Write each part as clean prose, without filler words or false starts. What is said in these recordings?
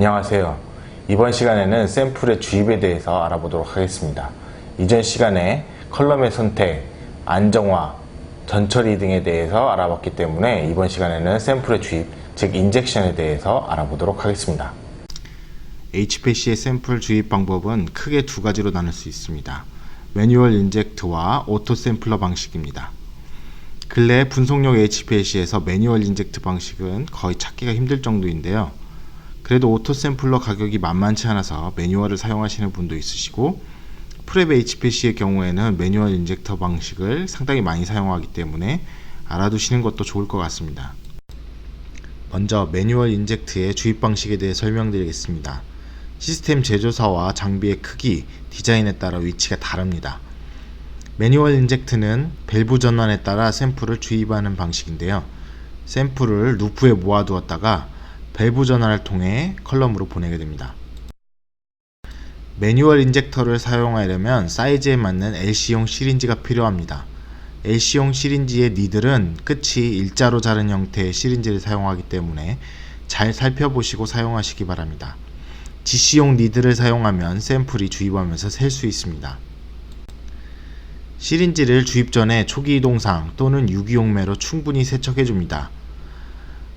안녕하세요. 이번 시간에는 샘플의 주입에 대해서 알아보도록 하겠습니다. 이전 시간에 컬럼의 선택, 안정화, 전처리 등에 대해서 알아봤기 때문에 이번 시간에는 샘플의 주입, 즉 인젝션에 대해서 알아보도록 하겠습니다. HPC의 샘플 주입 방법은 크게 두 가지로 나눌 수 있습니다. 매뉴얼 인젝트와 오토 샘플러 방식입니다. 근래 분속용 HPC에서 매뉴얼 인젝트 방식은 거의 찾기가 힘들 정도인데요. 그래도 오토 샘플러 가격이 만만치 않아서 매뉴얼을 사용하시는 분도 있으시고, 프랩 HPC의 경우에는 매뉴얼 인젝터 방식을 상당히 많이 사용하기 때문에 알아두시는 것도 좋을 것 같습니다. 먼저 매뉴얼 인젝트의 주입 방식에 대해 설명드리겠습니다. 시스템 제조사와 장비의 크기, 디자인에 따라 위치가 다릅니다. 매뉴얼 인젝트는 밸브 전환에 따라 샘플을 주입하는 방식인데요. 샘플을 루프에 모아두었다가 밸브 전환을 통해 컬럼으로 보내게 됩니다. 매뉴얼 인젝터를 사용하려면 사이즈에 맞는 LC용 시린지가 필요합니다. LC용 시린지의 니들은 끝이 일자로 자른 형태의 시린지를 사용하기 때문에 잘 살펴보시고 사용하시기 바랍니다. GC용 니들을 사용하면 샘플이 주입하면서 셀 수 있습니다. 시린지를 주입 전에 초기 이동상 또는 유기용매로 충분히 세척해줍니다.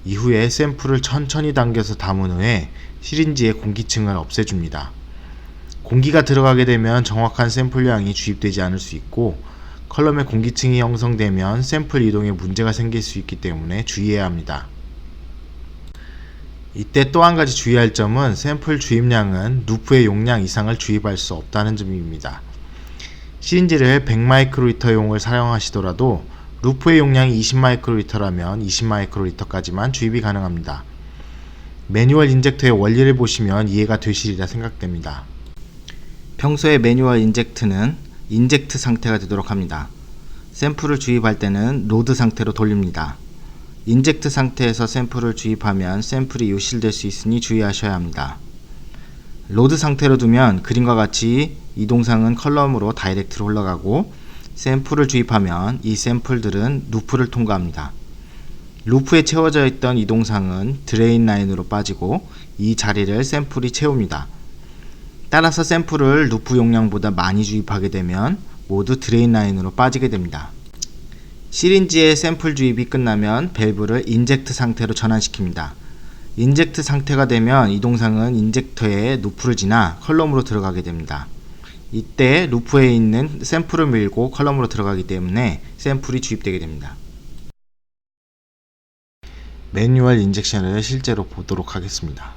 이후에 샘플을 천천히 당겨서 담은 후에 시린지의 공기층을 없애줍니다. 공기가 들어가게 되면 정확한 샘플량이 주입되지 않을 수 있고, 컬럼에 공기층이 형성되면 샘플 이동에 문제가 생길 수 있기 때문에 주의해야 합니다. 이때 또 한 가지 주의할 점은 샘플 주입량은 루프의 용량 이상을 주입할 수 없다는 점입니다. 시린지를 100마이크로리터용을 사용하시더라도 루프의 용량이 20마이크로리터라면 20마이크로리터까지만 주입이 가능합니다. 매뉴얼 인젝터의 원리를 보시면 이해가 되시리라 생각됩니다. 평소에 매뉴얼 인젝트는 인젝트 상태가 되도록 합니다. 샘플을 주입할 때는 로드 상태로 돌립니다. 인젝트 상태에서 샘플을 주입하면 샘플이 유실될 수 있으니 주의하셔야 합니다. 로드 상태로 두면 그림과 같이 이동상은 컬럼으로 다이렉트로 흘러가고, 샘플을 주입하면 이 샘플들은 루프를 통과합니다. 루프에 채워져 있던 이동상은 드레인 라인으로 빠지고 이 자리를 샘플이 채웁니다. 따라서 샘플을 루프 용량보다 많이 주입하게 되면 모두 드레인 라인으로 빠지게 됩니다. 시린지의 샘플 주입이 끝나면 밸브를 인젝트 상태로 전환시킵니다. 인젝트 상태가 되면 이동상은 인젝터에 루프를 지나 컬럼으로 들어가게 됩니다. 이때 루프에 있는 샘플을 밀고 컬럼으로 들어가기 때문에 샘플이 주입되게 됩니다. 매뉴얼 인젝션을 실제로 보도록 하겠습니다.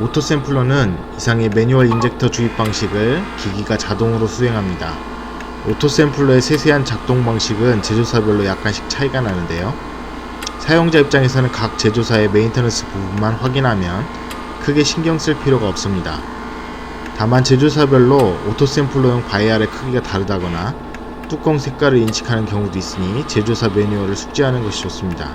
오토 샘플러는 이상의 매뉴얼 인젝터 주입 방식을 기기가 자동으로 수행합니다. 오토 샘플러의 세세한 작동 방식은 제조사별로 약간씩 차이가 나는데요. 사용자 입장에서는 각 제조사의 메인터넌스 부분만 확인하면 크게 신경 쓸 필요가 없습니다. 다만 제조사별로 오토 샘플러용 바이알의 크기가 다르다거나 뚜껑 색깔을 인식하는 경우도 있으니 제조사 매뉴얼을 숙지하는 것이 좋습니다.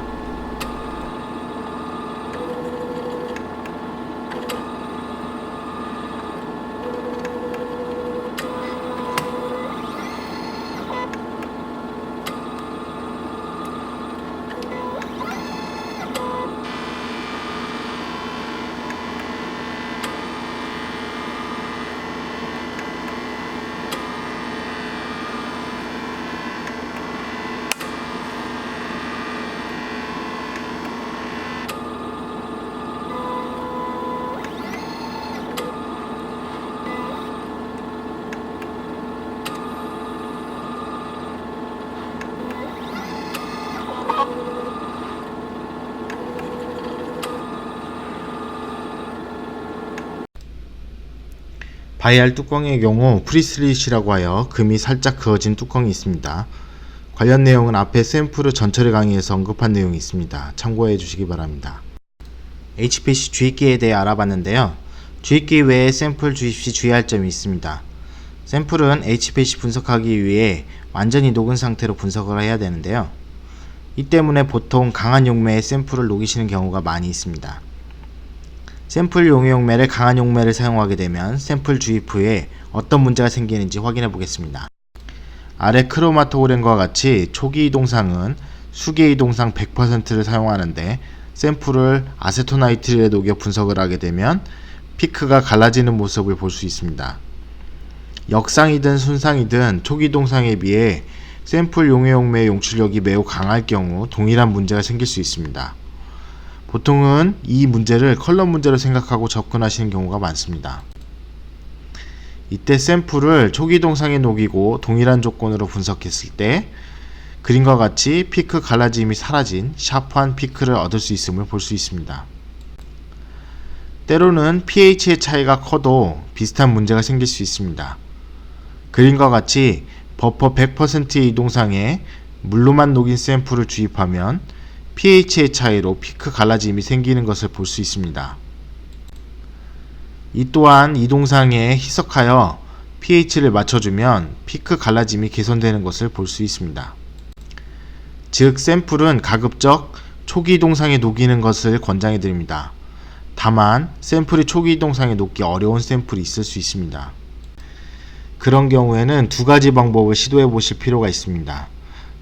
바이알 뚜껑의 경우 프리슬릿이라고 하여 금이 살짝 그어진 뚜껑이 있습니다. 관련 내용은 앞에 샘플의 전처리 강의에서 언급한 내용이 있습니다. 참고해 주시기 바랍니다. HPC 주입기에 대해 알아봤는데요. 주입기 외에 샘플 주입 시 주의할 점이 있습니다. 샘플은 HPC 분석하기 위해 완전히 녹은 상태로 분석을 해야 되는데요. 이 때문에 보통 강한 용매에 샘플을 녹이시는 경우가 많이 있습니다. 샘플 용해용매를 강한 용매를 사용하게 되면 샘플 주입 후에 어떤 문제가 생기는지 확인해 보겠습니다. 아래 크로마토그램과 같이 초기 이동상은 수계 이동상 100%를 사용하는데 샘플을 아세토나이트릴에 녹여 분석을 하게 되면 피크가 갈라지는 모습을 볼 수 있습니다. 역상이든 순상이든 초기 이동상에 비해 샘플 용해용매의 용출력이 매우 강할 경우 동일한 문제가 생길 수 있습니다. 보통은 이 문제를 컬럼 문제로 생각하고 접근하시는 경우가 많습니다. 이때 샘플을 초기 동상에 녹이고 동일한 조건으로 분석했을 때 그림과 같이 피크 갈라짐이 사라진 샤프한 피크를 얻을 수 있음을 볼 수 있습니다. 때로는 pH의 차이가 커도 비슷한 문제가 생길 수 있습니다. 그림과 같이 버퍼 100%의 이동상에 물로만 녹인 샘플을 주입하면 pH의 차이로 피크 갈라짐이 생기는 것을 볼 수 있습니다. 이 또한 이동상에 희석하여 pH를 맞춰주면 피크 갈라짐이 개선되는 것을 볼 수 있습니다. 즉 샘플은 가급적 초기 이동상에 녹이는 것을 권장해 드립니다. 다만 샘플이 초기 이동상에 녹기 어려운 샘플이 있을 수 있습니다. 그런 경우에는 두 가지 방법을 시도해 보실 필요가 있습니다.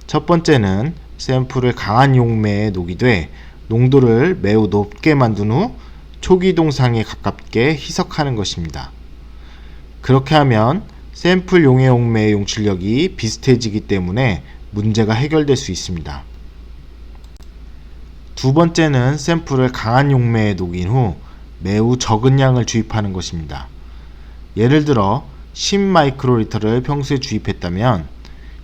첫 번째는 샘플을 강한 용매에 녹이되 농도를 매우 높게 만든 후 초기 이동상에 가깝게 희석하는 것입니다. 그렇게 하면 샘플 용해용매의 용출력이 비슷해지기 때문에 문제가 해결될 수 있습니다. 두 번째는 샘플을 강한 용매에 녹인 후 매우 적은 양을 주입하는 것입니다. 예를 들어 10마이크로리터를 평소에 주입했다면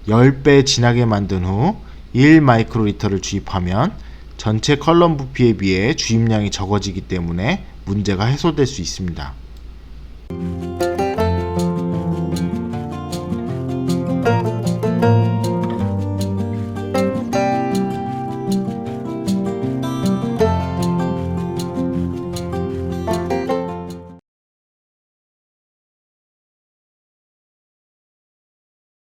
10배 진하게 만든 후 1마이크로리터를 주입하면 전체 컬럼 부피에 비해 주입량이 적어지기 때문에 문제가 해소될 수 있습니다.